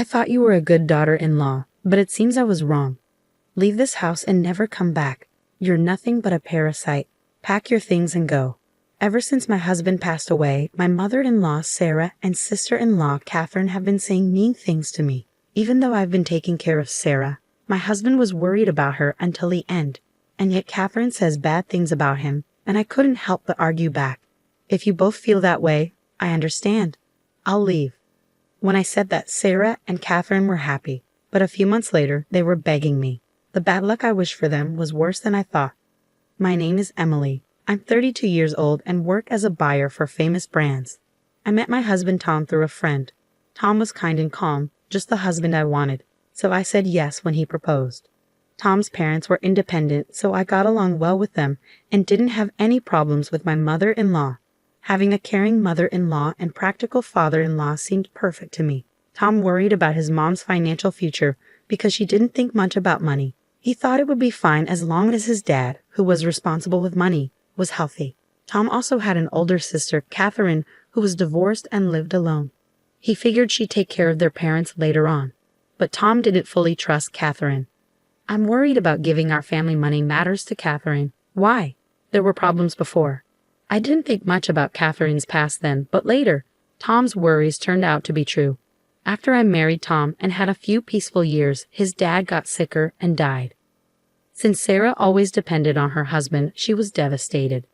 I thought you were a good daughter-in-law, but it seems I was wrong. Leave this house and never come back. You're nothing but a parasite. Pack your things and go. Ever since my husband passed away, my mother-in-law Sarah and sister-in-law Catherine have been saying mean things to me. Even though I've been taking care of Sarah, my husband was worried about her until the end. And yet Catherine says bad things about him, and I couldn't help but argue back. If you both feel that way, I understand. I'll leave. When I said that, Sarah and Catherine were happy, but a few months later, they were begging me. The bad luck I wished for them was worse than I thought. My name is Emily. I'm 32 years old and work as a buyer for famous brands. I met my husband Tom through a friend. Tom was kind and calm, just the husband I wanted, so I said yes when he proposed. Tom's parents were independent, so I got along well with them and didn't have any problems with my mother-in-law. Having a caring mother-in-law and practical father-in-law seemed perfect to me. Tom worried about his mom's financial future because she didn't think much about money. He thought it would be fine as long as his dad, who was responsible with money, was healthy. Tom also had an older sister, Catherine, who was divorced and lived alone. He figured she'd take care of their parents later on. But Tom didn't fully trust Catherine. I'm worried about giving our family money matters to Catherine. Why? There were problems before. I didn't think much about Catherine's past then, but later, Tom's worries turned out to be true. After I married Tom and had a few peaceful years, his dad got sicker and died. Since Sarah always depended on her husband, she was devastated.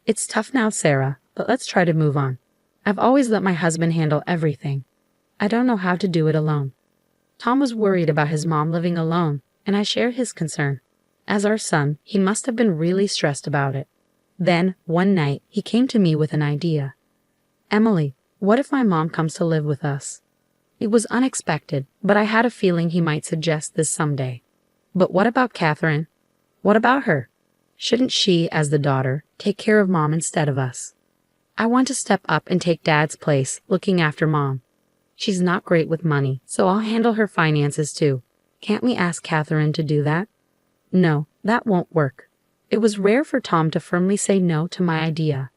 It's tough now, Sarah, but let's try to move on. I've always let my husband handle everything. I don't know how to do it alone. Tom was worried about his mom living alone, and I shared his concern. As our son, he must have been really stressed about it. Then, one night, he came to me with an idea. Emily, what if my mom comes to live with us? It was unexpected, but I had a feeling he might suggest this someday. But what about Catherine? What about her? Shouldn't she, as the daughter, take care of Mom instead of us? I want to step up and take Dad's place, looking after Mom. She's not great with money, so I'll handle her finances too. Can't we ask Catherine to do that? No, that won't work. It was rare for Tom to firmly say no to my idea.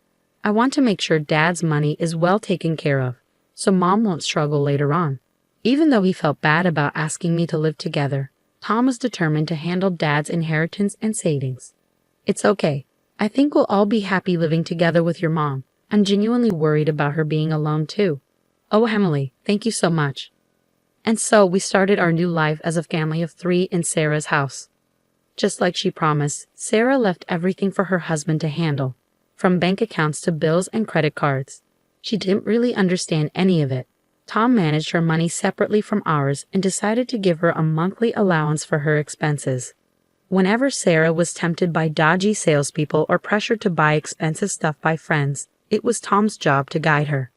I want to make sure Dad's money is well taken care of, so Mom won't struggle later on. Even though he felt bad about asking me to live together, Tom was determined to handle Dad's inheritance and savings. It's okay. I think we'll all be happy living together with your mom. I'm genuinely worried about her being alone too. Oh, Emily, thank you so much. And so we started our new life as a family of 3 in Sarah's house. Just like she promised, Sarah left everything for her husband to handle, from bank accounts to bills and credit cards. She didn't really understand any of it. Tom managed her money separately from ours and decided to give her a monthly allowance for her expenses. Whenever Sarah was tempted by dodgy salespeople or pressured to buy expensive stuff by friends, it was Tom's job to guide her.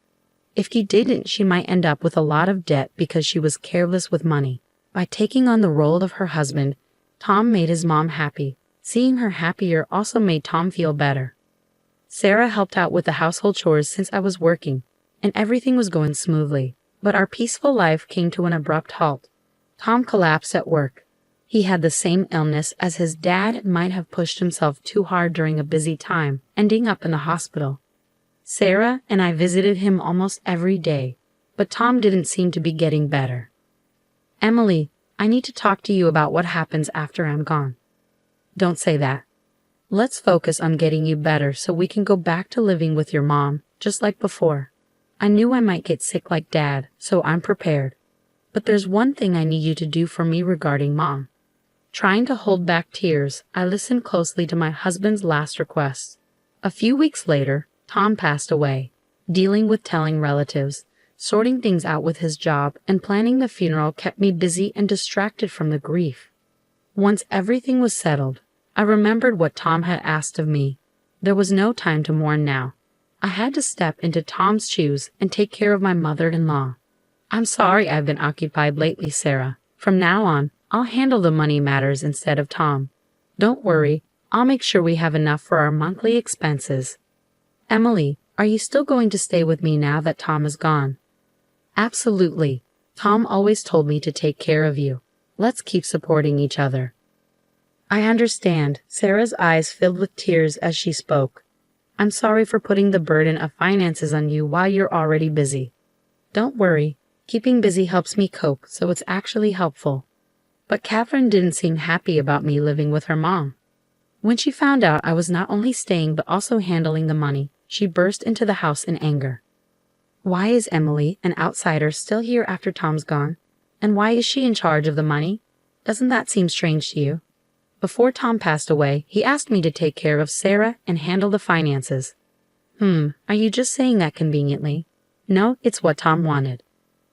If he didn't, she might end up with a lot of debt because she was careless with money. By taking on the role of her husband, Tom made his mom happy. Seeing her happier also made Tom feel better. Sarah helped out with the household chores since I was working, and everything was going smoothly. But our peaceful life came to an abrupt halt. Tom collapsed at work. He had the same illness as his dad and might have pushed himself too hard during a busy time, ending up in the hospital. Sarah and I visited him almost every day, but Tom didn't seem to be getting better. Emily, I need to talk to you about what happens after I'm gone. Don't say that. Let's focus on getting you better so we can go back to living with your mom, just like before. I knew I might get sick like Dad, so I'm prepared. But there's one thing I need you to do for me regarding Mom. Trying to hold back tears, I listened closely to my husband's last request. A few weeks later, Tom passed away. Dealing with telling relatives, sorting things out with his job, and planning the funeral kept me busy and distracted from the grief. Once everything was settled, I remembered what Tom had asked of me. There was no time to mourn now. I had to step into Tom's shoes and take care of my mother-in-law. I'm sorry I've been occupied lately, Sarah. From now on, I'll handle the money matters instead of Tom. Don't worry, I'll make sure we have enough for our monthly expenses. Emily, are you still going to stay with me now that Tom is gone? Absolutely. Tom always told me to take care of you. Let's keep supporting each other. I understand. Sarah's eyes filled with tears as she spoke. I'm sorry for putting the burden of finances on you while you're already busy. Don't worry. Keeping busy helps me cope, so it's actually helpful. But Catherine didn't seem happy about me living with her mom. When she found out I was not only staying but also handling the money, she burst into the house in anger. Why is Emily, an outsider, still here after Tom's gone? And why is she in charge of the money? Doesn't that seem strange to you? Before Tom passed away, he asked me to take care of Sarah and handle the finances. Are you just saying that conveniently? No, it's what Tom wanted.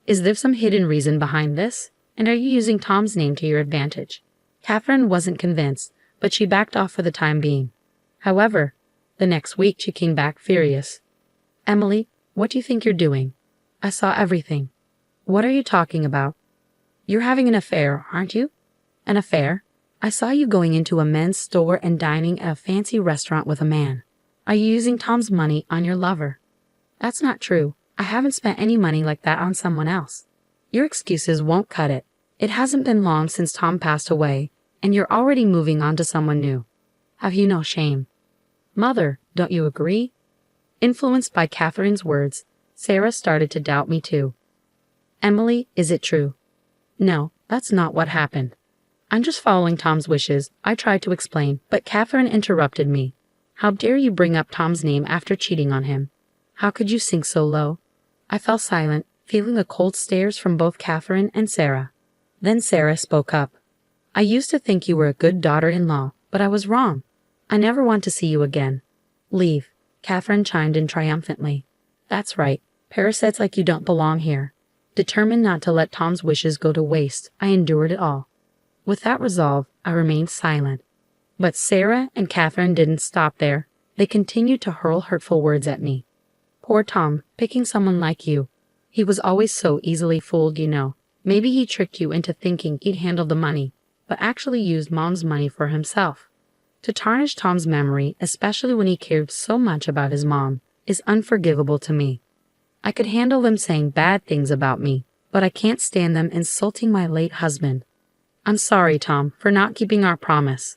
Is there some hidden reason behind this? And are you using Tom's name to your advantage? Catherine wasn't convinced, but she backed off for the time being. However, the next week she came back furious. Emily, what do you think you're doing? I saw everything. What are you talking about? You're having an affair, aren't you? An affair? I saw you going into a men's store and dining at a fancy restaurant with a man. Are you using Tom's money on your lover? That's not true. I haven't spent any money like that on someone else. Your excuses won't cut it. It hasn't been long since Tom passed away, and you're already moving on to someone new. Have you no shame? Mother, don't you agree? Influenced by Catherine's words, Sarah started to doubt me too. Emily, is it true? No, that's not what happened. I'm just following Tom's wishes, I tried to explain, but Catherine interrupted me. How dare you bring up Tom's name after cheating on him? How could you sink so low? I fell silent, feeling the cold stares from both Catherine and Sarah. Then Sarah spoke up. I used to think you were a good daughter-in-law, but I was wrong. I never want to see you again. Leave, Catherine chimed in triumphantly. That's right, parasites like you don't belong here. Determined not to let Tom's wishes go to waste, I endured it all. With that resolve, I remained silent. But Sarah and Catherine didn't stop there. They continued to hurl hurtful words at me. Poor Tom, picking someone like you. He was always so easily fooled, you know. Maybe he tricked you into thinking he'd handle the money, but actually used Mom's money for himself. To tarnish Tom's memory, especially when he cared so much about his mom, is unforgivable to me. I could handle them saying bad things about me, but I can't stand them insulting my late husband. I'm sorry, Tom, for not keeping our promise.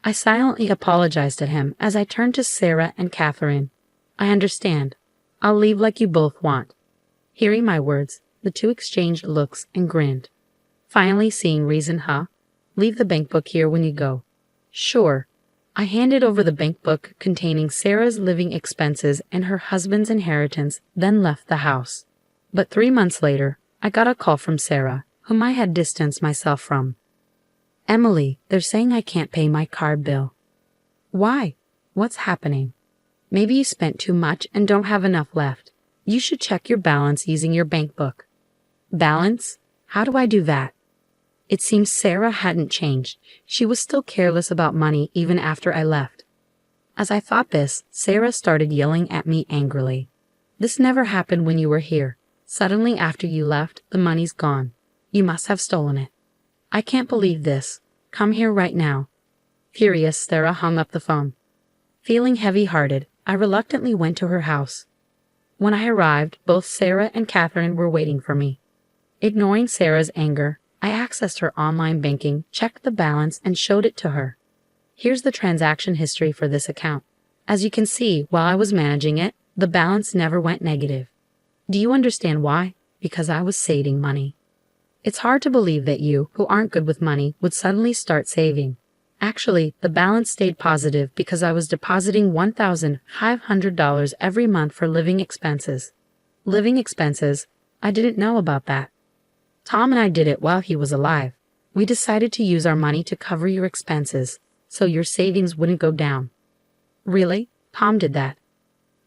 I silently apologized to him as I turned to Sarah and Catherine. I understand. I'll leave like you both want. Hearing my words, the two exchanged looks and grinned. Finally seeing reason, huh? Leave the bank book here when you go. Sure. I handed over the bank book containing Sarah's living expenses and her husband's inheritance, then left the house. But 3 months later, I got a call from Sarah, whom I had distanced myself from. Emily, they're saying I can't pay my card bill. Why? What's happening? Maybe you spent too much and don't have enough left. You should check your balance using your bank book. Balance? How do I do that? It seems Sarah hadn't changed. She was still careless about money even after I left. As I thought this, Sarah started yelling at me angrily. This never happened when you were here. Suddenly after you left, the money's gone. You must have stolen it. I can't believe this. Come here right now. Furious, Sarah hung up the phone. Feeling heavy-hearted, I reluctantly went to her house. When I arrived, both Sarah and Catherine were waiting for me. Ignoring Sarah's anger, I accessed her online banking, checked the balance, and showed it to her. Here's the transaction history for this account. As you can see, while I was managing it, the balance never went negative. Do you understand why? Because I was saving money. It's hard to believe that you, who aren't good with money, would suddenly start saving. Actually, the balance stayed positive because I was depositing $1,500 every month for living expenses. Living expenses? I didn't know about that. Tom and I did it while he was alive. We decided to use our money to cover your expenses, so your savings wouldn't go down. Really? Tom did that?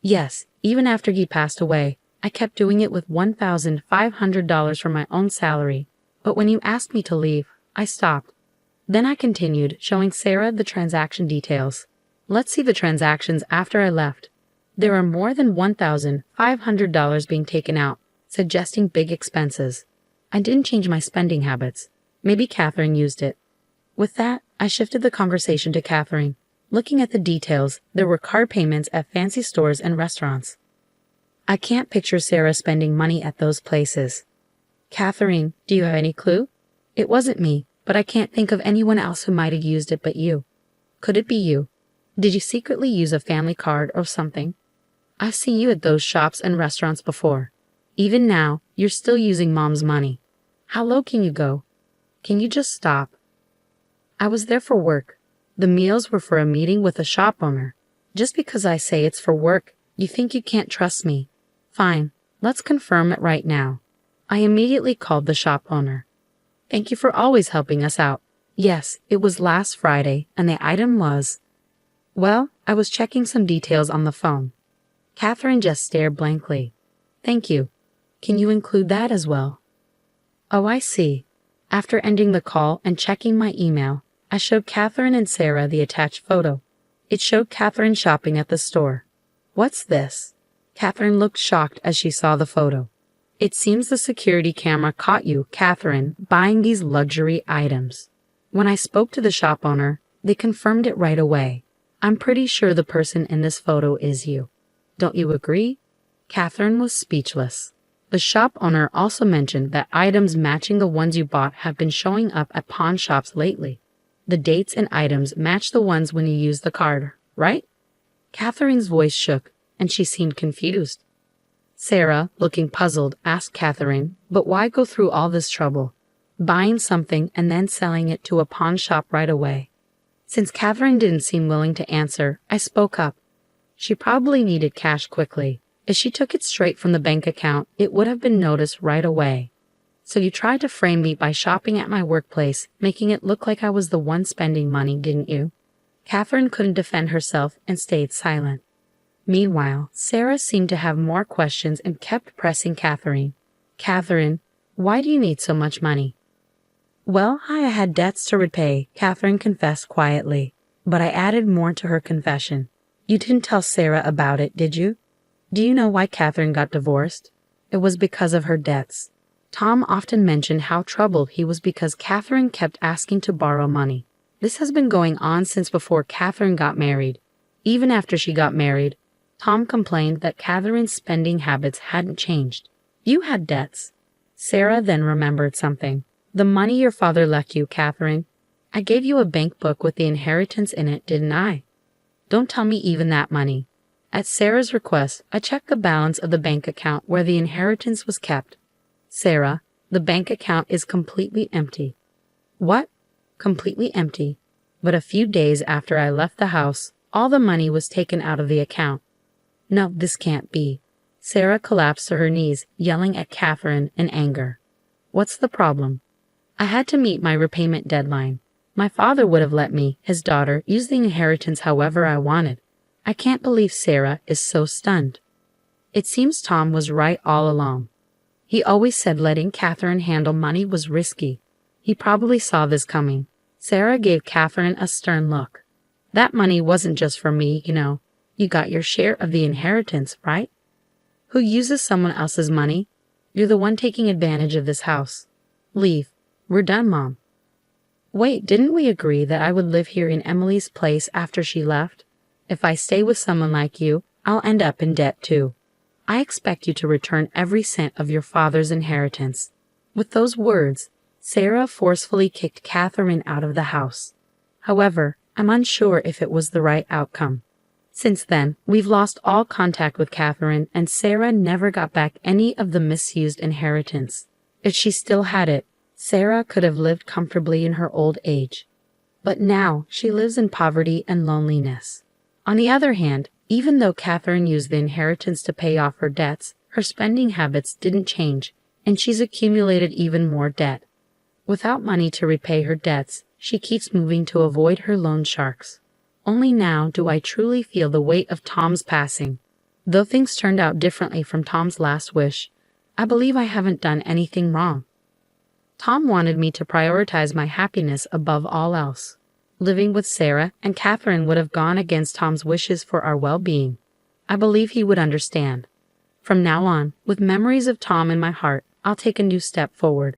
Yes, even after he passed away. I kept doing it with $1,500 from my own salary, but when you asked me to leave, I stopped. Then I continued, showing Sarah the transaction details. Let's see the transactions after I left. There are more than $1,500 being taken out, suggesting big expenses. I didn't change my spending habits. Maybe Catherine used it. With that, I shifted the conversation to Catherine. Looking at the details, there were card payments at fancy stores and restaurants. I can't picture Sarah spending money at those places. Catherine, do you have any clue? It wasn't me, but I can't think of anyone else who might have used it but you. Could it be you? Did you secretly use a family card or something? I've seen you at those shops and restaurants before. Even now, you're still using mom's money. How low can you go? Can you just stop? I was there for work. The meals were for a meeting with a shop owner. Just because I say it's for work, you think you can't trust me. Fine, let's confirm it right now. I immediately called the shop owner. Thank you for always helping us out. Yes, it was last Friday, and the item was... Well, I was checking some details on the phone. Catherine just stared blankly. Thank you. Can you include that as well? Oh, I see. After ending the call and checking my email, I showed Catherine and Sarah the attached photo. It showed Catherine shopping at the store. What's this? Catherine looked shocked as she saw the photo. It seems the security camera caught you, Catherine, buying these luxury items. When I spoke to the shop owner, they confirmed it right away. I'm pretty sure the person in this photo is you. Don't you agree? Catherine was speechless. The shop owner also mentioned that items matching the ones you bought have been showing up at pawn shops lately. The dates and items match the ones when you used the card, right? Catherine's voice shook, and she seemed confused. Sarah, looking puzzled, asked Catherine, but why go through all this trouble? Buying something and then selling it to a pawn shop right away. Since Catherine didn't seem willing to answer, I spoke up. She probably needed cash quickly. If she took it straight from the bank account, it would have been noticed right away. So you tried to frame me by shopping at my workplace, making it look like I was the one spending money, didn't you? Catherine couldn't defend herself and stayed silent. Meanwhile, Sarah seemed to have more questions and kept pressing Catherine. Catherine, why do you need so much money? Well, I had debts to repay, Catherine confessed quietly. But I added more to her confession. You didn't tell Sarah about it, did you? Do you know why Catherine got divorced? It was because of her debts. Tom often mentioned how troubled he was because Catherine kept asking to borrow money. This has been going on since before Catherine got married. Even after she got married, Tom complained that Catherine's spending habits hadn't changed. You had debts. Sarah then remembered something. The money your father left you, Catherine. I gave you a bank book with the inheritance in it, didn't I? Don't tell me even that money. At Sarah's request, I checked the balance of the bank account where the inheritance was kept. Sarah, the bank account is completely empty. What? Completely empty. But a few days after I left the house, all the money was taken out of the account. No, this can't be. Sarah collapsed to her knees, yelling at Catherine in anger. What's the problem? I had to meet my repayment deadline. My father would have let me, his daughter, use the inheritance however I wanted. I can't believe Sarah is so stunned. It seems Tom was right all along. He always said letting Catherine handle money was risky. He probably saw this coming. Sarah gave Catherine a stern look. That money wasn't just for me, you know. You got your share of the inheritance, right? Who uses someone else's money? You're the one taking advantage of this house. Leave. We're done, Mom. Wait, didn't we agree that I would live here in Emily's place after she left? If I stay with someone like you, I'll end up in debt too. I expect you to return every cent of your father's inheritance. With those words, Sarah forcefully kicked Catherine out of the house. However, I'm unsure if it was the right outcome. Since then, we've lost all contact with Catherine, and Sarah never got back any of the misused inheritance. If she still had it, Sarah could have lived comfortably in her old age. But now she lives in poverty and loneliness. On the other hand, even though Catherine used the inheritance to pay off her debts, her spending habits didn't change, and she's accumulated even more debt. Without money to repay her debts, she keeps moving to avoid her loan sharks. Only now do I truly feel the weight of Tom's passing. Though things turned out differently from Tom's last wish, I believe I haven't done anything wrong. Tom wanted me to prioritize my happiness above all else. Living with Sarah and Catherine would have gone against Tom's wishes for our well-being. I believe he would understand. From now on, with memories of Tom in my heart, I'll take a new step forward.